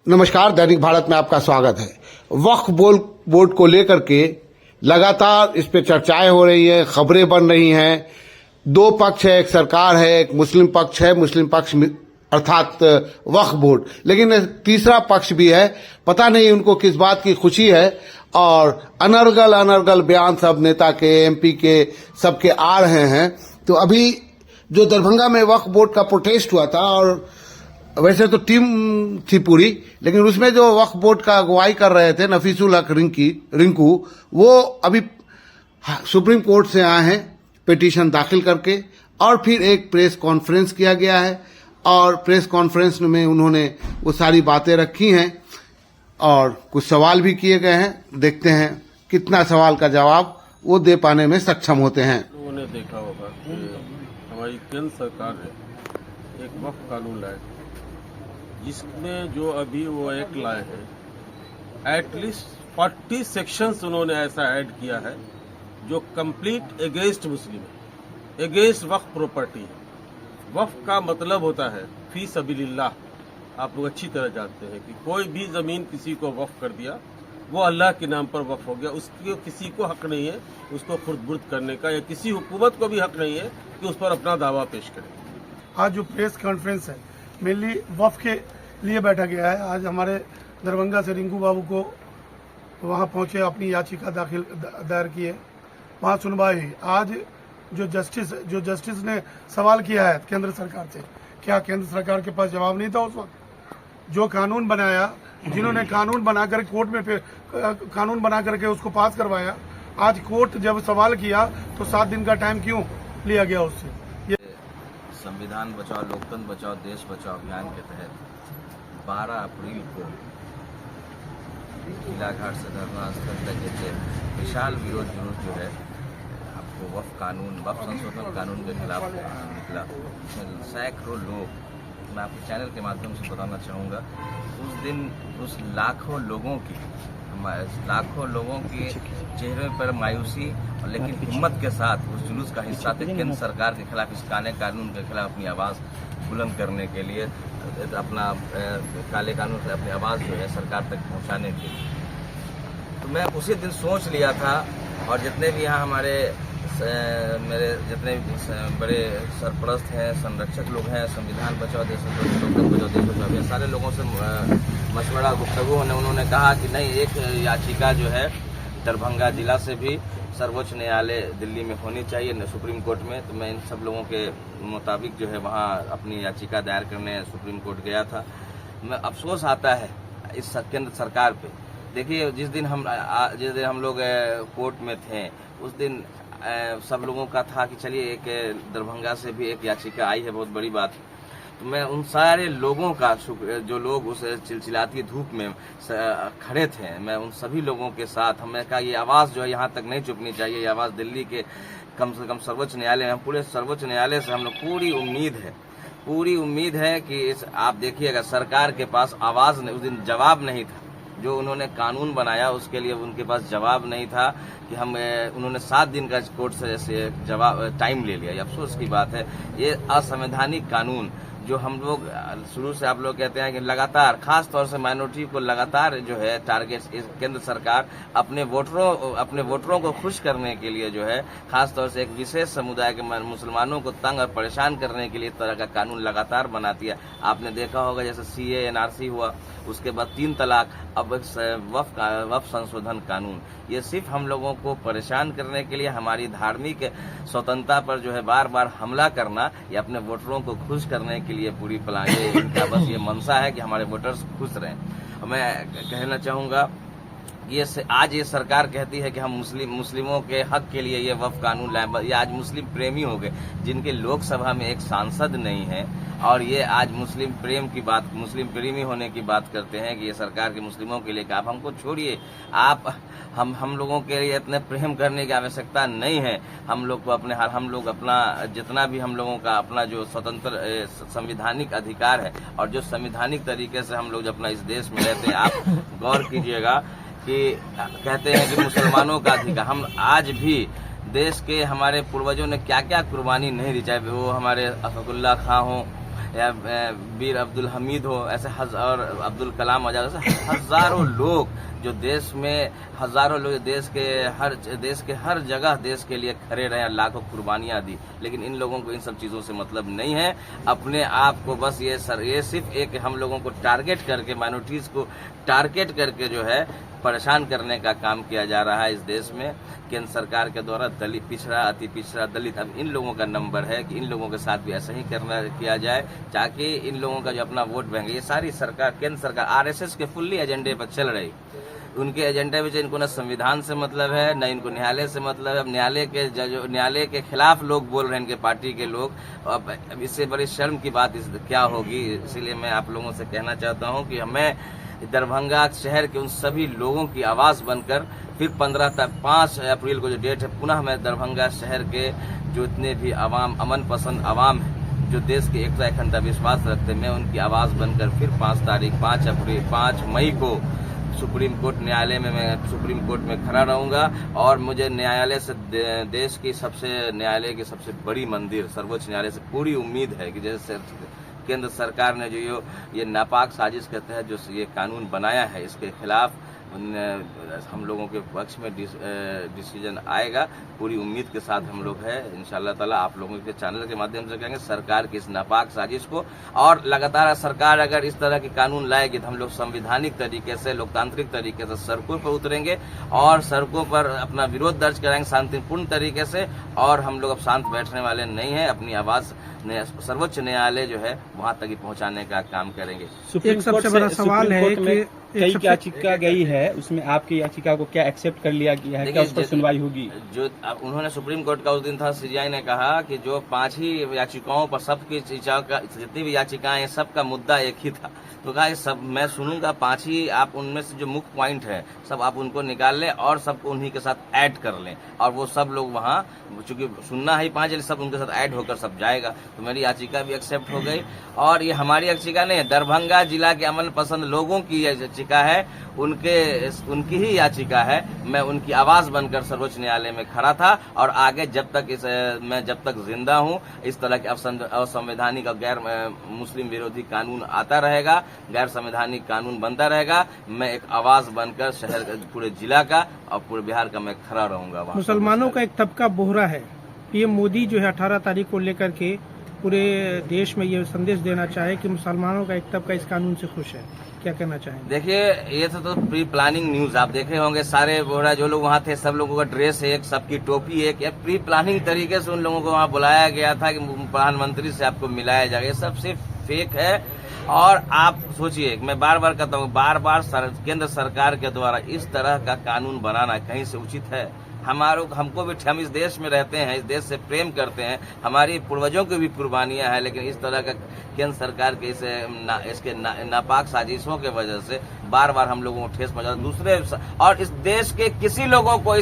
नमस्कार, दैनिक भारत में आपका स्वागत है। वक्फ बोर्ड को लेकर के लगातार इस पे चर्चाएं हो रही है, खबरें बन रही हैं। दो पक्ष है, एक सरकार है, एक मुस्लिम पक्ष है। मुस्लिम पक्ष अर्थात वक्फ बोर्ड, लेकिन तीसरा पक्ष भी है। पता नहीं उनको किस बात की खुशी है। और अनर्गल बयान सब नेता के, एमपी के, सबके आ रहे हैं। तो अभी जो दरभंगा में वक्फ बोर्ड का प्रोटेस्ट हुआ था, और वैसे तो टीम थी पूरी, लेकिन उसमें जो वक्फ बोर्ड का अगुवाई कर रहे थे नफीसुल हक रिंकू, वो अभी सुप्रीम कोर्ट से आए हैं पिटीशन दाखिल करके। और फिर एक प्रेस कॉन्फ्रेंस किया गया है, और प्रेस कॉन्फ्रेंस में उन्होंने वो सारी बातें रखी हैं और कुछ सवाल भी किए गए हैं। देखते हैं कितना सवाल का जवाब वो दे पाने में सक्षम होते हैं। लोगों ने देखा होगा कि हमारी केंद्र सरकार ने एक वक्फ कानून लाया, जिसमें जो अभी वो एक्ट लाए हैं, एटलीस्ट 40 सेक्शंस उन्होंने ऐसा ऐड किया है जो कंप्लीट अगेंस्ट मुस्लिम है, अगेंस्ट वक्फ प्रॉपर्टी है। वक्फ का मतलब होता है फी सबीलिल्लाह। आप लोग अच्छी तरह जानते हैं कि कोई भी जमीन किसी को वक्फ कर दिया, वो अल्लाह के नाम पर वक्फ हो गया। उसको किसी को हक नहीं है उसको खुर्द-बुर्द करने का, या किसी हुकूमत को भी हक नहीं है कि उस पर अपना दावा पेश करे। आज जो प्रेस कॉन्फ्रेंस है मेनली वक्फ के लिए बैठा गया है। आज हमारे दरभंगा से रिंकू बाबू को वहां पहुंचे, अपनी याचिका दायर की है, वहां सुनवाई हुई। आज जो जस्टिस ने सवाल किया है केंद्र सरकार से, क्या केंद्र सरकार के पास जवाब नहीं था उस वक्त? जो कानून बनाया, जिन्होंने कानून बनाकर कोर्ट में कानून बना करके उसको पास करवाया, आज कोर्ट जब सवाल किया तो 7 दिन का टाइम क्यों लिया गया उससे? संविधान बचाओ लोकतंत्र बचाओ देश बचाओ अभियान के तहत 12 अप्रैल को किला घाट से धरना स्थल तक एक विशाल विरोध जुलूस जो है आपको वक्फ संशोधन कानून के खिलाफ निकला। उसमें सैकड़ों लोग, मैं आपके चैनल के माध्यम से बताना चाहूँगा, उस दिन उस लाखों लोगों की चेहरे पर मायूसी, लेकिन हिम्मत के साथ उस जुलूस का हिस्सा थे केंद्र सरकार के खिलाफ, इस कानून के खिलाफ अपनी आवाज़ बुलंद करने के लिए, अपना काले कानून से अपनी आवाज़ जो है सरकार तक पहुंचाने के लिए। तो मैं उसी दिन सोच लिया था, और जितने भी यहाँ मेरे जितने भी बड़े सरपरस्त हैं, संरक्षक लोग हैं, संविधान बचाओ देश बचाओ, ये सारे लोगों से मशवरा गुफ्तगू होने, उन्होंने कहा कि नहीं, एक याचिका जो है दरभंगा जिला से भी सर्वोच्च न्यायालय दिल्ली में होनी चाहिए, सुप्रीम कोर्ट में। तो मैं इन सब लोगों के मुताबिक जो है वहाँ अपनी याचिका दायर करने सुप्रीम कोर्ट गया था। मैं अफसोस आता है इस केंद्र सरकार पे। देखिए, जिस दिन हम लोग कोर्ट में थे, उस दिन सब लोगों का था कि चलिए एक दरभंगा से भी एक याचिका आई है, बहुत बड़ी बात। तो मैं उन सारे लोगों का, जो लोग उस चिलचिलाती धूप में खड़े थे, मैं उन सभी लोगों के साथ, हमने कहा ये आवाज़ जो है यहाँ तक नहीं चुपनी चाहिए। ये आवाज़ दिल्ली के कम से कम सर्वोच्च न्यायालय में, पूरे सर्वोच्च न्यायालय से हम लोग पूरी उम्मीद है कि आप देखिएगा, सरकार के पास आवाज़ नहीं, उस दिन जवाब नहीं था। जो उन्होंने कानून बनाया उसके लिए उनके पास जवाब नहीं था कि उन्होंने 7 दिन का कोर्ट से जवाब टाइम ले लिया। ये अफसोस की बात है। ये असंवैधानिक कानून जो हम लोग शुरू से आप लोग कहते हैं कि लगातार, खास तौर से माइनॉरिटी को लगातार जो है टारगेट, केंद्र सरकार अपने वोटरों को खुश करने के लिए जो है, खास तौर से एक विशेष समुदाय के मुसलमानों को तंग और परेशान करने के लिए इस तरह का कानून लगातार बनाती है। आपने देखा होगा जैसे CA NRC हुआ, उसके बाद 3 तलाक, अब वक्फ संशोधन कानून। ये सिर्फ हम लोगों को परेशान करने के लिए, हमारी धार्मिक स्वतंत्रता पर जो है बार बार हमला करना, या अपने वोटरों को खुश करने के लिए पूरी प्लान, इनका बस ये मंशा है कि हमारे वोटर्स खुश रहें। मैं कहना चाहूँगा ये आज ये सरकार कहती है कि हम मुस्लिमों के हक के लिए ये वक्फ कानून लाए। ये आज मुस्लिम प्रेमी हो गए, जिनके लोकसभा में एक सांसद नहीं है, और ये आज मुस्लिम प्रेमी होने की बात करते हैं कि ये सरकार के मुस्लिमों के लिए। आप हमको छोड़िए, आप हम लोगों के लिए इतने प्रेम करने की आवश्यकता नहीं है। हम लोग अपना जितना भी हम लोगों का अपना जो स्वतंत्र संवैधानिक अधिकार है, और जो संवैधानिक तरीके से हम लोग अपना इस देश में रहते हैं, आप गौर कीजिएगा कि कहते हैं कि मुसलमानों का अधिकार, हम आज भी देश के हमारे पूर्वजों ने क्या क्या कुर्बानी नहीं दी, चाहे वो हमारे अफकुल्ला खां हों, या वीर अब्दुल हमीद हो, ऐसे और अब्दुल कलाम आजाद, ऐसे हजारों लोग जो देश में, हजारों लोग देश के हर जगह देश के लिए खड़े रहे, लाखों कुर्बानियां दी, लेकिन इन लोगों को इन सब चीजों से मतलब नहीं है। अपने आप को बस ये सिर्फ एक हम लोगों को टारगेट करके, माइनॉरिटीज को टारगेट करके जो है परेशान करने का काम किया जा रहा है इस देश में केंद्र सरकार के द्वारा। दलित पिछड़ा, अति पिछड़ा, दलित, अब इन लोगों का नंबर है कि इन लोगों के साथ भी ऐसा ही किया जाए, ताकि इन लोगों का जो अपना वोट बैंक, ये सारी सरकार, केंद्र सरकार आरएसएस के फुल्ली एजेंडे पर चल रही। उनके एजेंडे में इनको न संविधान से मतलब है, न इनको न्यायालय से मतलब है। न्यायालय के खिलाफ लोग बोल रहे हैं, इनके पार्टी के लोग। अब इससे बड़ी शर्म की बात क्या होगी। इसीलिए मैं आप लोगों से कहना चाहता हूं कि हमें दरभंगा शहर के उन सभी लोगों की आवाज बनकर फिर 5 अप्रैल को जो डेट है, पुनः मैं दरभंगा शहर के जो इतने भी अवाम, अमन पसंद अवाम है, जो देश के एकता अखंडता विश्वास रखते हैं, मैं उनकी आवाज बनकर फिर 5 मई को सुप्रीम कोर्ट न्यायालय में, मैं सुप्रीम कोर्ट में खड़ा रहूंगा। और मुझे न्यायालय से, देश की न्यायालय की सबसे बड़ी मंदिर सर्वोच्च न्यायालय से पूरी उम्मीद है कि जैसे केंद्र सरकार ने जो ये नापाक साजिश के तहत जो ये कानून बनाया है, इसके खिलाफ हम लोगों के पक्ष में डिसीजन आएगा। पूरी उम्मीद के साथ हम लोग है, इंशाल्लाह ताला आप लोगों के चैनल के माध्यम से कहेंगे सरकार की इस नापाक साजिश को। और लगातार सरकार अगर इस तरह के कानून लाएगी तो हम लोग संवैधानिक तरीके से, लोकतांत्रिक तरीके से सड़कों पर उतरेंगे और सड़कों पर अपना विरोध दर्ज कराएंगे शांतिपूर्ण तरीके से। और हम लोग अब शांत बैठने वाले नहीं है, अपनी आवाज सर्वोच्च न्यायालय जो है वहां तक ही पहुंचाने का काम करेंगे। एक सबसे बड़ा सवाल है कि कई याचिका गई है, उसमें आपकी याचिका को क्या एक्सेप्ट कर लिया गया है, क्या उस पर सुनवाई होगी? जो उन्होंने सुप्रीम कोर्ट का उस दिन था, सीजीआई ने कहा कि जो 5 ही याचिकाओं पर, सबकी जितनी भी याचिकाएं हैं, सबका मुद्दा एक ही था। तो कहा सब मैं सुनूंगा, 5 ही, आप उनमें से जो मुख्य पॉइंट है सब आप उनको निकाल लें और सबको उन्हीं के साथ ऐड कर लें। और वो सब लोग वहाँ, चूंकि सुनना ही 5 सब उनके साथ ऐड होकर सब जाएगा। तो मेरी याचिका भी एक्सेप्ट हो गई। और ये हमारी याचिका नहीं है, दरभंगा जिला के अमन पसंद लोगों की याचिका है, उनकी ही याचिका है। मैं उनकी आवाज बनकर सर्वोच्च न्यायालय में खड़ा था और आगे जब तक जिंदा हूं, इस तरह के असंवैधानिक और गैर मुस्लिम विरोधी कानून आता रहेगा, गैर संवैधानिक कानून बनता रहेगा, मैं एक आवाज बनकर शहर, पूरे जिला का और पूरे बिहार का मैं खड़ा रहूंगा। मुसलमानों का एक तबका बोहरा है। पीएम मोदी जो है 18 तारीख को लेकर के पूरे देश में ये संदेश देना चाहे कि मुसलमानों का एक तबका इस कानून से खुश है, क्या कहना चाहेंगे? देखिए, ये तो प्री प्लानिंग न्यूज आप देखे होंगे, सारे बोहरा जो लोग वहाँ थे, सब लोगों का ड्रेस एक, सबकी टोपी एक, या प्री प्लानिंग तरीके से उन लोगों को वहाँ बुलाया गया था कि प्रधानमंत्री से आपको मिलाया जाएगा। ये सब सिर्फ फेक है। और आप सोचिए, मैं बार बार कहता हूँ, केंद्र सरकार के द्वारा इस तरह का कानून बनाना कहीं से उचित है? हमको भी, हम इस देश में रहते हैं, इस देश से प्रेम करते हैं, हमारी पूर्वजों की भी कुर्बानियां हैं, लेकिन इस तरह का केंद्र सरकार के इसके नापाक साजिशों के वजह से बार बार हम लोगों को ठेस पहुंचा। और इस देश के किसी लोगों को,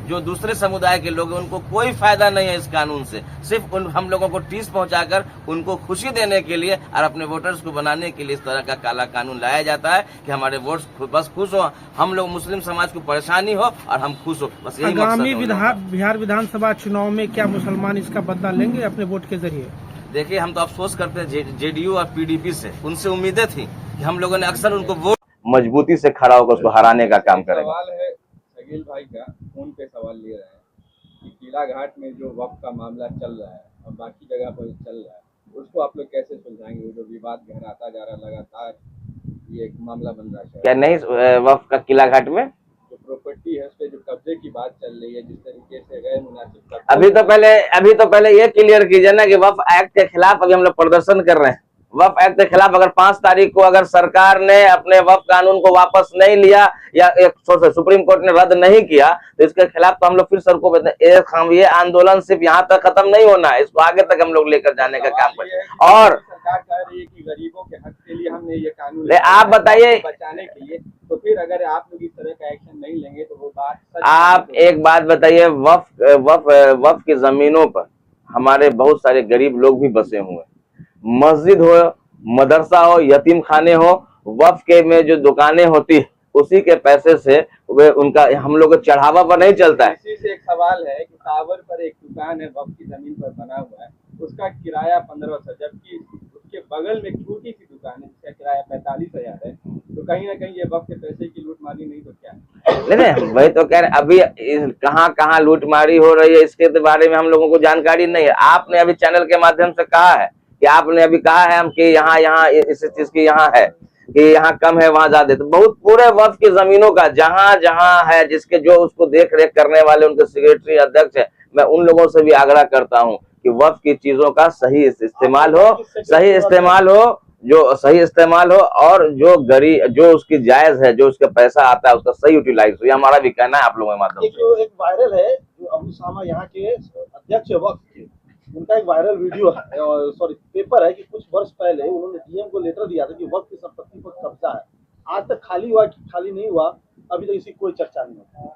जो दूसरे समुदाय के लोग हैं, उनको कोई फायदा नहीं है इस कानून से। सिर्फ हम लोगों को ठेस पहुंचाकर उनको खुशी देने के लिए और अपने वोटर्स को बनाने के लिए इस तरह का काला कानून लाया जाता है कि हमारे वोट्स बस खुश हो, हम लोग मुस्लिम समाज को परेशानी हो और हम खुश हो, बस यही आगामी बिहार विधानसभा चुनाव में क्या मुसलमान इसका बदला लेंगे अपने वोट के जरिए? देखिए, हम तो अफसोस करते हैं जेडीयू और पीडीपी से, उनसे उम्मीदें थी कि हम लोगों ने अक्सर उनको वोट मजबूती से खड़ा होकर उसको हराने का काम करेंगे। सवाल है शकील भाई का, फोन पे सवाल ले रहे हैं कि किला घाट में जो वक्फ का मामला चल रहा है और बाकी जगह पर चल रहा है, उसको आप लोग कैसे सुलझाएंगे? जो विवाद गहराता जा रहा है, लगातार ये एक मामला बन रहा है। क्या नहीं, वक्फ का किला घाट में जो प्रॉपर्टी है, उस पर जो कब्जे की बात चल रही है, जिस तरीके से गैर मुनासिब, अभी तो पहले ये क्लियर कीजिए ना कि वक्फ एक्ट के खिलाफ अभी हम लोग प्रदर्शन कर रहे हैं। वक्फ एक्ट के खिलाफ अगर 5 तारीख को अगर सरकार ने अपने वक्फ कानून को वापस नहीं लिया या सुप्रीम कोर्ट ने रद्द नहीं किया, तो इसके खिलाफ तो हम लोग फिर सड़कों पे, ये आंदोलन सिर्फ यहाँ तक खत्म नहीं होना है, इसको आगे तक हम लोग लेकर जाने का काम करें। और सरकार कह रही है कि गरीबों के हक के लिए हमने ये कानून, आप बताइए, बचाने के लिए, तो फिर अगर आप लोग इस तरह का एक्शन नहीं लेंगे तो वो बात आप एक बात बताइए, वक्फ की जमीनों पर हमारे बहुत सारे गरीब लोग भी बसे हुए हैं। मस्जिद हो, मदरसा हो, यतीम खाने हो, वक्फ के में जो दुकानें होती है उसी के पैसे से वे उनका, हम लोग चढ़ावा पर नहीं चलता है। इसी से एक सवाल है कि टावर पर एक दुकान है, वक्फ की जमीन पर बना हुआ है, उसका किराया 1500, जबकि उसके बगल में एक छोटी सी दुकान है जिसका किराया 45,000 है, तो कहीं ना कहीं ये वक्त के पैसे की लूटमारी नहीं तो क्या है? नहीं वही तो कह रहे अभी कहाँ कहाँ लूटमारी हो रही है इसके बारे में हम लोगों को जानकारी नहीं है। आपने अभी चैनल के माध्यम से कहा है कि आपने अभी कहा है हम कि यहाँ यहाँ इस चीज की यहाँ है कि यहाँ कम है वहां ज्यादा, तो बहुत पूरे वक्त की जमीनों का जहाँ जहाँ है जिसके जो उसको देख रेख करने वाले उनके सेक्रेटरी अध्यक्ष है, मैं उन लोगों से भी आग्रह करता हूँ कि वक्त की चीजों का सही इस्तेमाल हो, जो सही इस्तेमाल हो और जो गरीब जो उसकी जायज है जो उसका पैसा आता है उसका सही यूटिलाइज हो, ये हमारा भी कहना है आप लोगों के माध्यम से। एक वायरल है जो अबू सामा यहाँ के अध्यक्ष वक्त के, उनका एक वायरल वीडियो है सॉरी पेपर है कि कुछ वर्ष पहले उन्होंने डीएम को लेटर दिया था कि वक्त की संपत्ति पर कब्जा है। आज तक खाली हुआ कि खाली नहीं हुआ, अभी तक इसकी कोई चर्चा नहीं होती।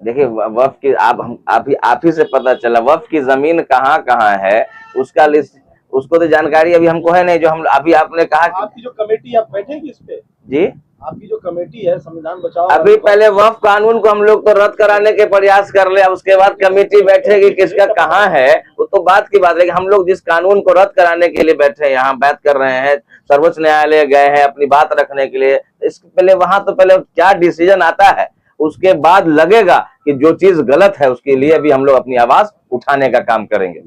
देखिए वक्फ की आप ही से पता चला वक्फ की जमीन कहाँ कहाँ है उसका लिस्ट, उसको तो जानकारी अभी हमको है नहीं। जो हम अभी आपने कहा कि आपकी जो कमेटी आप बैठेंगे इस पे, जी आपकी जो कमेटी है संविधान बचाओ, अभी पहले वक्फ कानून को हम लोग तो रद्द कराने के प्रयास कर ले, उसके बाद कमेटी बैठेगी किसका कहाँ है वो तो बात की बात है। हम लोग जिस कानून को रद्द कराने के लिए बैठे यहाँ बात कर रहे हैं, सर्वोच्च न्यायालय गए हैं अपनी बात रखने के लिए, इसके पहले वहां तो पहले क्या डिसीजन आता है उसके बाद लगेगा कि जो चीज गलत है उसके लिए भी हम लोग अपनी आवाज उठाने का काम करेंगे।